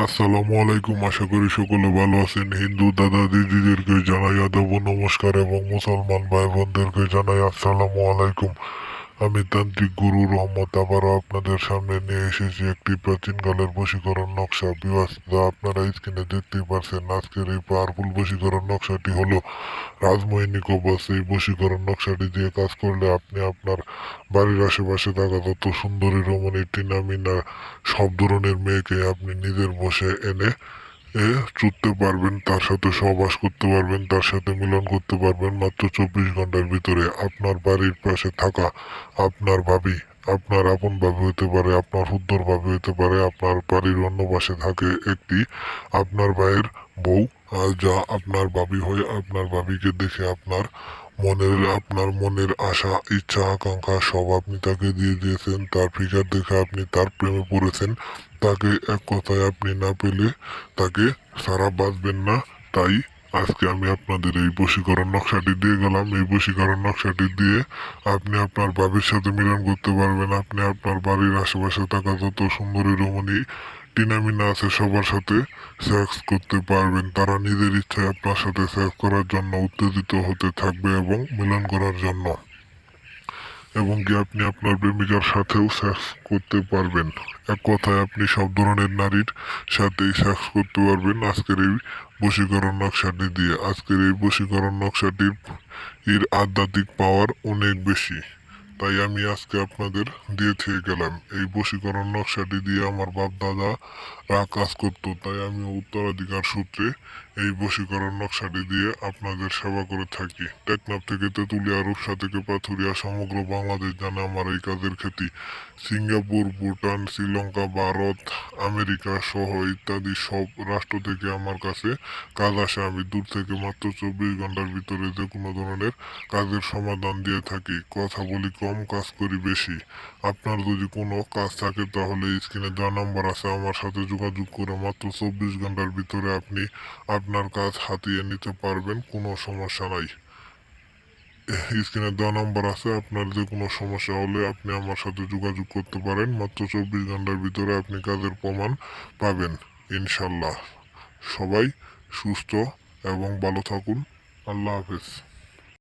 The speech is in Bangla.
আসসালামু আলাইকুম। আশা করি সকলে ভালো আছেন। হিন্দু দাদা দিদিদেরকে জানাই আদাব ও নমস্কার এবং মুসলমান ভাই বোনদেরকে জানাই আসসালামু আলাইকুম। আমি তান্ত্রিক গুরু রহমত আবারও আপনাদের সামনে নিয়ে এসেছি একটি প্রাচীনকালের বশীকরণ নকশা। ভিউয়ার্স, যা আপনারা স্ক্রিনে দেখতেই পারছেন, আজকের এই পাওয়ারফুল বশীকরণ নকশাটি হলো রাজমোহিনী কবচ। এই বশীকরণ নকশাটি দিয়ে কাজ করলে আপনি আপনার বাড়ির আশেপাশে থাকা যত সুন্দরী রমণী টিনা মিনা সব ধরনের মেয়েকে আপনি নিজের বশে এনে চুদতে পারবেন, তার সাথে সহবাস করতে পারবেন, তার সাথে মিলন করতে পারবেন মাত্র 24 ঘন্টার ভিতরে। আপনার বাড়ির পাশে থাকা আপনার ভাবি, আপনার আপন ভাবি হতে পারে, আপনার হুদ্দর ভাবি হতে পারে, আপনার বাড়ির অন্য পাশে থাকে একটি আপনার ভাইয়ের বউ, যা আপনার ভাবি হয়ে আপনার ভাবিকে দেখে আপনার মনের আশা ইচ্ছা আকাঙ্ক্ষা সব আপনি তাকে দিয়ে দিয়েছেন। তার ফিগার দেখে আপনি তার প্রেমে পড়েছেন। তাকে এক কথায় আপনি না পেলে তাকে সারা বাঁচবেন না। তাই আজকে আমি আপনাদের এই বশীকরণ নকশাটি দিয়ে গেলাম। এই বশীকরণ নকশাটি দিয়ে আপনি আপনার ভাবির সাথে মিলন করতে পারবেন। আপনি আপনার বাড়ির আশেপাশে থাকা যত সুন্দরী রমণী টিনামিনা আছে সবার সাথে সেক্স করতে পারবেন। তারা নিজের ইচ্ছায় আপনার সাথে সেক্স করার জন্য উত্তেজিত হতে থাকবে এবং মিলন করার জন্য, এবং কি আপনি আপনার প্রেমিকার সাথেও সেক্স করতে পারবেন। এক কথায় আপনি সব ধরনের নারীর সাথেই সেক্স করতে পারবেন আজকের এই বশীকরণ নকশাটি দিয়ে। আজকের এই বশীকরণ নকশাটির আধ্যাত্মিক পাওয়ার অনেক বেশি। তাই আমি আজকে আপনাদের দিয়ে থেকে গেলাম। এই বশীকরণ নকশাটি দিয়ে আমার বাপ দাদারা কাজ করতো, তাই আমি উত্তরাধিকার সূত্রে এই বশীকরণ নকশাটি দিয়ে আপনাদের সেবা করে থাকি। টেকনাফ থেকে তেঁতুলিয়া, রূপসা থেকে পাথুরিয়া সমগ্র বাংলাদেশ জানে আমার এই কাজের খ্যাতি। সিঙ্গাপুর, ভুটান, শ্রীলঙ্কা, ভারত, আমেরিকা সহ ইত্যাদি সব রাষ্ট্র থেকে আমার কাছে কাজ আসে। আমি দূর থেকে মাত্র 24 ঘন্টার ভিতরে যে কোনো ধরনের কাজের সমাধান দিয়ে থাকি। কথা বলি কম, কাজ করি বেশি। আপনার যদি কোনো কাজ থাকে তাহলে স্ক্রিনে দেওয়া নাম্বার আছে, আমার সাথে যোগাযোগ করে মাত্র 24 ঘন্টার ভিতরে আপনি আপনার কাজ হাতিয়ে নিতে পারবেন। কোনো সমস্যা নাই। স্ক্রিনে দেওয়া নাম্বার আছে, আপনার যে কোনো সমস্যা হলে আপনি আমার সাথে যোগাযোগ করতে পারেন। মাত্র 24 ঘন্টার ভিতরে আপনি কাজের প্রমাণ পাবেন ইনশাল্লাহ। সবাই সুস্থ এবং ভালো থাকুন। আল্লাহ হাফেজ।